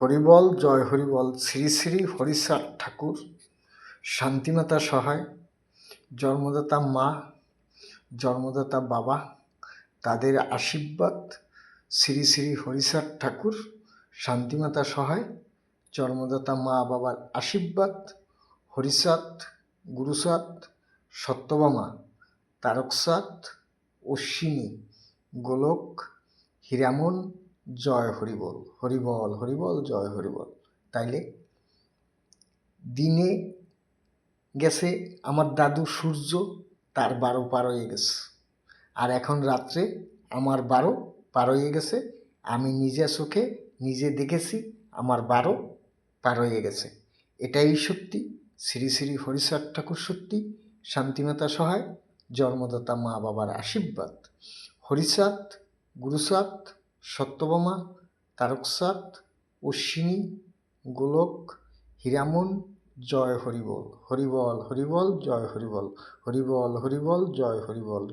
হরিবল, জয় হরিবল। শ্রী শ্রী হরিচাঁদ ঠাকুর, শান্তিমাতা সহায়, জন্মদাতা মা, জন্মদাতা বাবা, তাদের আশীর্বাদ। শ্রী শ্রী হরিচাঁদ ঠাকুর, শান্তিমাতা সহায়, জন্মদাতা মা বাবার আশীর্বাদ। হরিচাঁদ, গুরুচাঁদ, সত্যভামা, তারকচাঁদ, অশ্বিনী, গোলক, হীরামন, জয় হরিবল। হরিবল হরিবল, জয় হরিবল। তাইলে দিনে গেছে আমার দাদু সূর্য, তার 12 পার হয়ে গেছে, আর এখন রাত্রে আমার 12 পার হয়ে গেছে। আমি নিজে চোখে নিজে দেখেছি আমার 12 পার হয়ে গেছে। এটাই সত্যি। শ্রী শ্রী হরিচাঁদ ঠাকুর সত্যি, শান্তিমাতা সহায়, জন্মদাতা মা বাবার আশীর্বাদ। হরিচাঁদ, গুরুচাঁদ, সত্যভামা, তারকচাঁদ, অশ্বিনী, গোলক, হীরামন, জয় হরিবল। হরিবল হরিবল, জয় হরিবল। হরিবল হরিবল, জয় হরিবল।